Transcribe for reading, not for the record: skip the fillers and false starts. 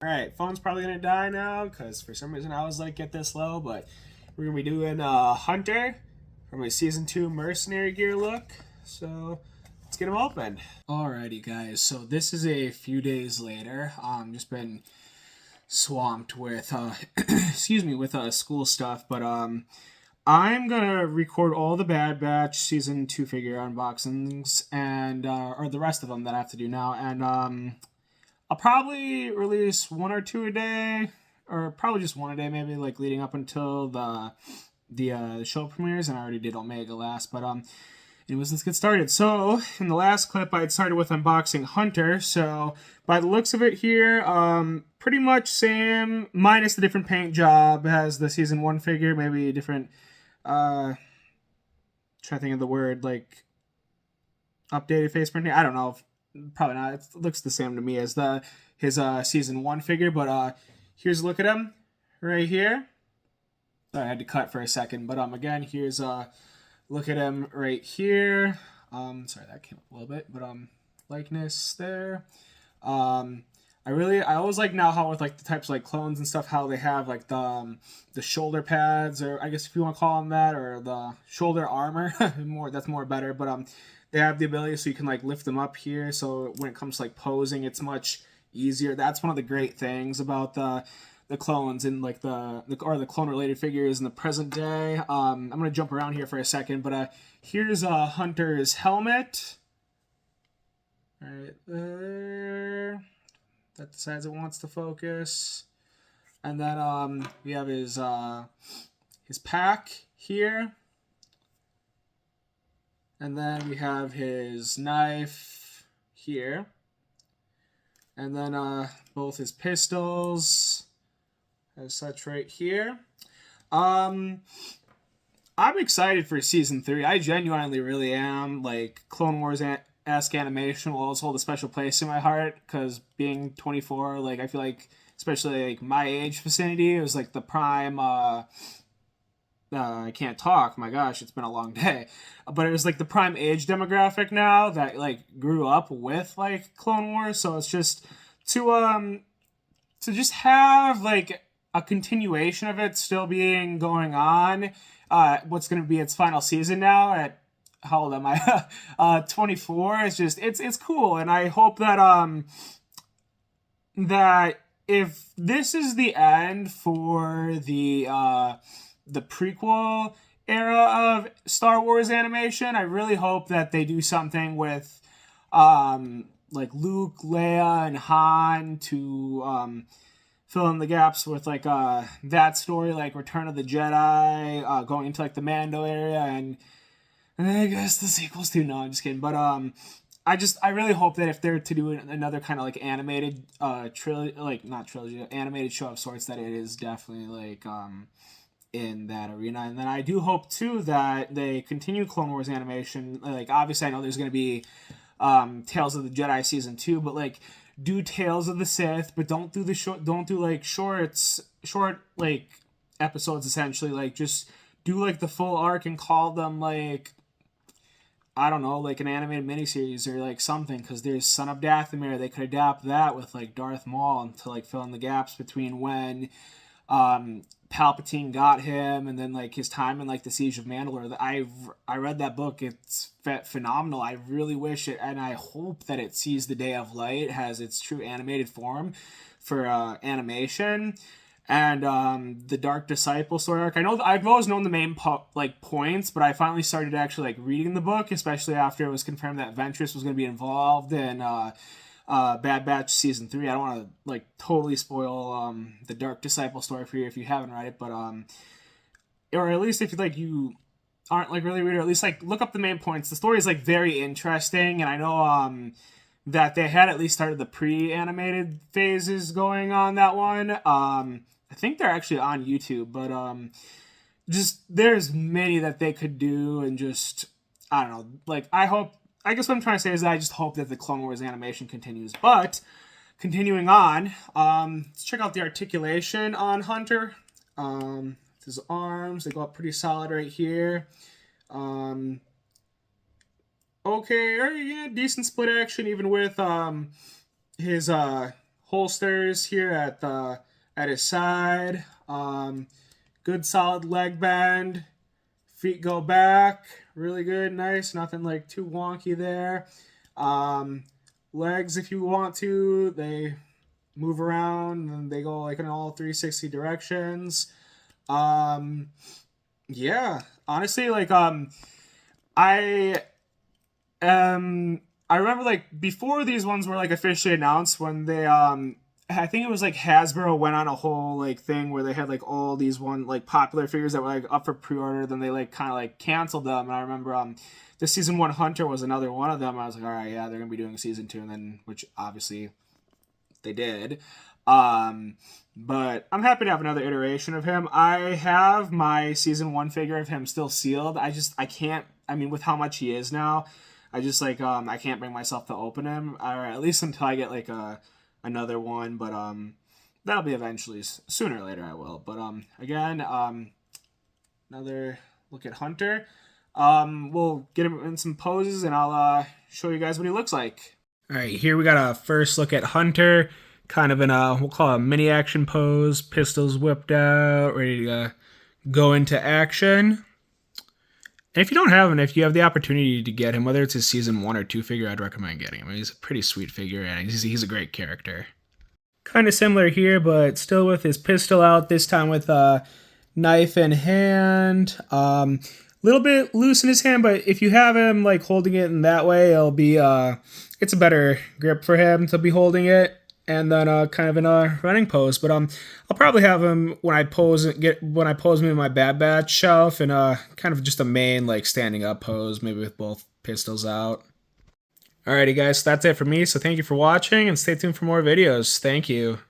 Alright, phone's probably gonna die now because for some reason I was like get this low, but we're gonna be doing Hunter from a season 2 Mercenary gear look. So let's get them open. Alrighty, guys. So this is a few days later. Just been swamped with excuse me with school stuff, but I'm gonna record all the Bad Batch season 2 figure unboxings and or the rest of them that I have to do now, and I'll probably release one or two a day, or probably just one a day, maybe like leading up until the show premieres. And I already did Omega last, but anyways, let's get started. So in the last clip, I had started with unboxing Hunter. So by the looks of it here, pretty much same minus the different paint job as the season 1 figure, maybe a different. Trying to think of the word like updated face printing. I don't know if probably not. It looks the same to me as his season 1 figure, but here's a look at him right here. Sorry, I had to cut for a second, but again, here's a look at him right here. Sorry, that came up a little bit, but likeness there. I always like now how with like the types of like clones and stuff, how they have like the shoulder pads, or I guess if you want to call them that, or the shoulder armor. That's more better, but they have the ability so you can like lift them up here, so when it comes to like posing, it's much easier. That's one of the great things about the clones and like the clone related figures in the present day. I'm gonna jump around here for a second, but here's Hunter's helmet right there that decides it wants to focus, and then we have his pack here. And then we have his knife here. And then both his pistols as such right here. I'm excited for season 3. I genuinely really am. Like, Clone Wars-esque animation will always hold a special place in my heart, because being 24, like, I feel like, especially like my age vicinity, it was like the prime I can't talk. My gosh, it's been a long day. But it was like the prime age demographic now that like grew up with like Clone Wars. So it's just to just have like a continuation of it still being going on. What's going to be its final season now at how old am I? 24. It's cool, and I hope that if this is the end for the prequel era of Star Wars animation, I really hope that they do something with like Luke, Leia, and Han to fill in the gaps with like that story, like Return of the Jedi, going into like the Mando area, and I guess the sequels too. No, I'm just kidding. But I really hope that if they're to do another kind of like animated trilogy, like not trilogy, animated show of sorts, that it is definitely like in that arena. And then I do hope too that they continue Clone Wars animation. Like obviously I know there's going to be Tales of the Jedi season 2, but like do Tales of the Sith, but don't do like short like episodes essentially. Like just do like the full arc and call them like, I don't know, like an animated miniseries or like something, because there's Son of Dathomir. They could adapt that with like Darth Maul and to like fill in the gaps between when Palpatine got him and then like his time in like the Siege of Mandalore. I read that book. It's phenomenal. I really wish it, and I hope that it sees the day of light, has its true animated form for animation. And the Dark Disciple story arc. I know I've always known the main points, but I finally started actually like reading the book, especially after it was confirmed that Ventress was going to be involved in Bad Batch season 3. I don't want to like totally spoil the Dark Disciple story for you if you haven't read it, but or at least if you aren't like really reader, at least like look up the main points. The story is like very interesting, and I know that they had at least started the pre-animated phases going on that one. I think they're actually on YouTube, but just there's many that they could do, and just I don't know. Like I guess what I'm trying to say is that I just hope that the Clone Wars animation continues. But continuing on, let's check out the articulation on Hunter. His arms, they go up pretty solid right here. Okay, yeah, decent split action even with his holsters here at his side. Good solid leg bend. Feet go back. Really good, nice. Nothing like too wonky there. Legs, if you want to, they move around and they go like in all 360 directions. Yeah, honestly, like I I remember like before these ones were like officially announced when they I think it was like Hasbro went on a whole like thing where they had like all these one like popular figures that were like up for pre-order, then they like kind of like canceled them. And I remember the season 1 Hunter was another one of them. I was like, all right, yeah, they're gonna be doing season 2, and then which obviously they did. But I'm happy to have another iteration of him. I have my season 1 figure of him still sealed. I can't, I mean, with how much he is now, I just like I can't bring myself to open him, or at least until I get like another one. But that'll be eventually, sooner or later I will. But again, another look at Hunter. We'll get him in some poses and I'll show you guys what he looks like. All right, here we got a first look at Hunter, kind of in a, we'll call it a mini action pose, pistols whipped out, ready to go into action. And if you don't have him, if you have the opportunity to get him, whether it's his season 1 or 2 figure, I'd recommend getting him. I mean, he's a pretty sweet figure, and he's a great character. Kind of similar here, but still with his pistol out, this time with a knife in hand. Little bit loose in his hand, but if you have him like holding it in that way, it'll be it's a better grip for him to be holding it. And then kind of in a running pose. But I'll probably have him when I pose him in my Bad Batch shelf, and kind of just a main like standing up pose, maybe with both pistols out. Alrighty guys, so that's it for me. So thank you for watching, and stay tuned for more videos. Thank you.